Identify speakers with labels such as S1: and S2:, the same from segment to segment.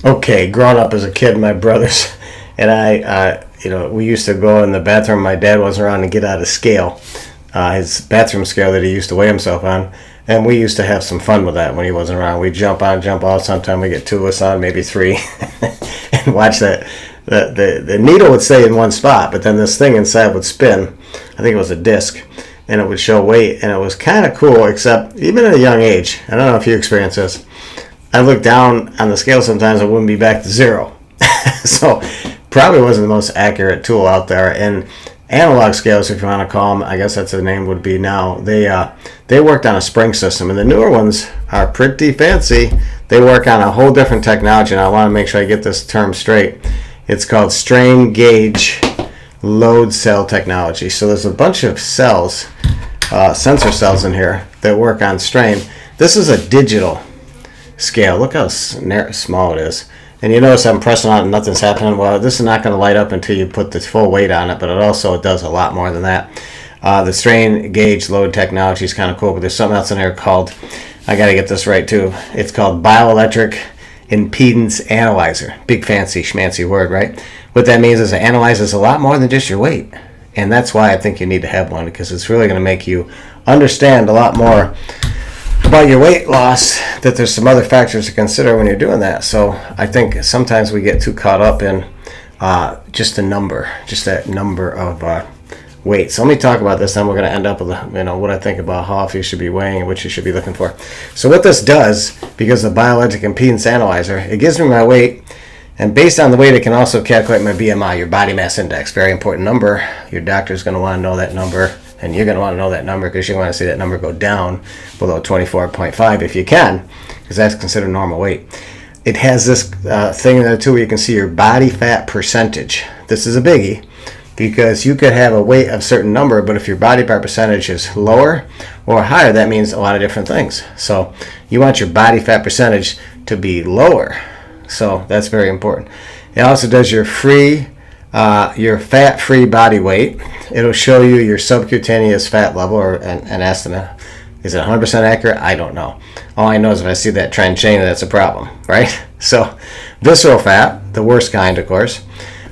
S1: Okay, growing up as a kid, my brothers and I, we used to go in the bathroom. My dad wasn't around to get out a scale, his bathroom scale that he used to weigh himself on. And we used to have some fun with that when he wasn't around. We'd jump on, jump off. Sometimes we get two of us on, maybe three, and watch that. The needle would stay in one spot, but then this thing inside would spin. I think it was a disc, and it would show weight. And it was kind of cool, except even at a young age, I don't know if you experience this, I look down on the scale sometimes, it wouldn't be back to zero. So probably wasn't the most accurate tool out there. And analog scales, if you want to call them, I guess that's the name would be now, they worked on a spring system, and the newer ones are pretty fancy. They work on a whole different technology, and I want to make sure I get this term straight. It's called strain gauge load cell technology. So there's a bunch of cells, sensor cells in here that work on strain. This is a digital scale. Look how small it is. And you notice I'm pressing on it and nothing's happening. Well, this is not going to light up until you put the full weight on it, but it does a lot more than that. The strain gauge load technology is kind of cool, but there's something else in there called, I got to get this right too, it's called bioelectric impedance analyzer. Big fancy schmancy word, right? What that means is it analyzes a lot more than just your weight. And that's why I think you need to have one, because it's really going to make you understand a lot more about your weight loss, that there's some other factors to consider when you're doing that. So I think sometimes we get too caught up in just that number of weight. So let me talk about this, then we're going to end up with what I think about how often you should be weighing and what you should be looking for. So what this does, because of the bioelectric impedance analyzer, it gives me my weight, and based on the weight it can also calculate my BMI, your body mass index. Very important number. Your doctor's going to want to know that number, and you're going to want to know that number because you want to see that number go down below 24.5 if you can, because that's considered normal weight. It has this thing in there too where you can see your body fat percentage. This is a biggie, because you could have a weight of a certain number, but if your body fat percentage is lower or higher, that means a lot of different things. So you want your body fat percentage to be lower. So that's very important. It also does your fat-free body weight. It'll show you your subcutaneous fat level, or an estimate. Is it 100% accurate? I don't know. All I know is if I see that trend change, that's a problem, right? So visceral fat, the worst kind, of course.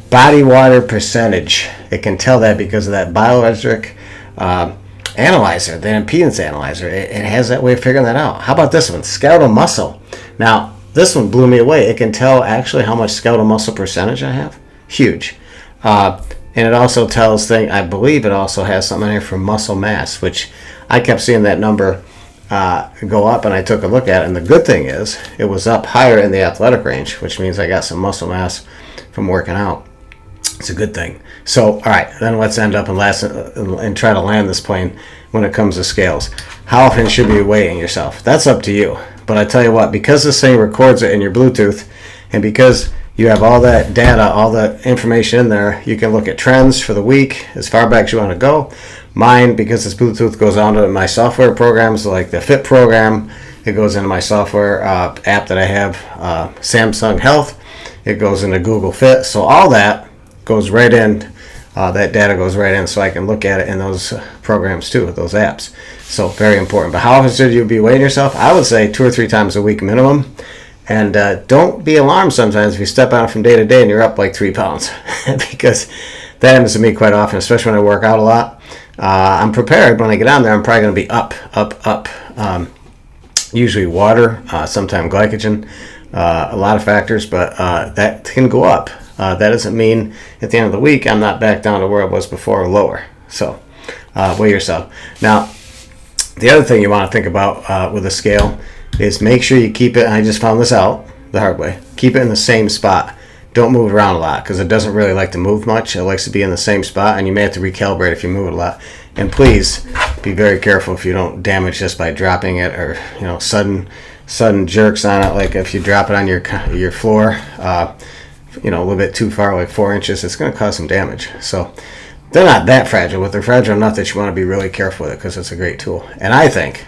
S1: Body water percentage. It can tell that because of that bioelectric analyzer, the impedance analyzer. It has that way of figuring that out. How about this one? Skeletal muscle. Now, this one blew me away. It can tell actually how much skeletal muscle percentage I have. Huge. And it also tells I believe it also has something in here for muscle mass, which I kept seeing that number go up, and I took a look at it. And the good thing is it was up higher in the athletic range, which means I got some muscle mass from working out. It's a good thing. So, all right, then let's end up and try to land this plane when it comes to scales. How often should you be weighing yourself? That's up to you. But I tell you what, because this thing records it in your Bluetooth, and because you have all that data, all that information in there, you can look at trends for the week as far back as you want to go. Mine, because this Bluetooth goes onto my software programs, like the Fit program, it goes into my software app that I have, Samsung Health. It goes into Google Fit. So all that goes right in. That data goes right in, so I can look at it in those programs too, those apps. So very important. But how often should you be weighing yourself? I would say 2 or 3 times a week minimum. And don't be alarmed sometimes if you step out from day to day and you're up like 3 pounds, because that happens to me quite often, especially when I work out a lot. I'm prepared when I get on there. I'm probably going to be up. Usually water, sometimes glycogen, a lot of factors, but that can go up. That doesn't mean at the end of the week I'm not back down to where I was before or lower. So weigh yourself. Now, the other thing you want to think about with a scale is make sure you keep it, and I just found this out the hard way, keep it in the same spot. Don't move it around a lot, because it doesn't really like to move much. It likes to be in the same spot, and you may have to recalibrate if you move it a lot. And please be very careful if you don't damage this by dropping it, or sudden jerks on it. Like if you drop it on your floor, a little bit too far, like 4 inches, it's going to cause some damage. So they're not that fragile, but they're fragile enough that you want to be really careful with it, because it's a great tool. And I think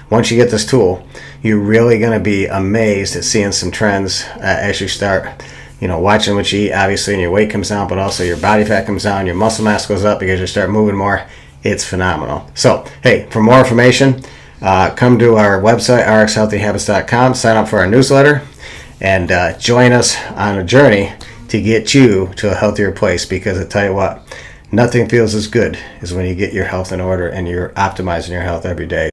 S1: once you get this tool, you're really going to be amazed at seeing some trends as you start, watching what you eat, obviously, and your weight comes down, but also your body fat comes down, your muscle mass goes up because you start moving more. It's phenomenal. So, hey, for more information, come to our website, RxHealthyHabits.com, sign up for our newsletter, and join us on a journey to get you to a healthier place, because I tell you what, nothing feels as good as when you get your health in order and you're optimizing your health every day.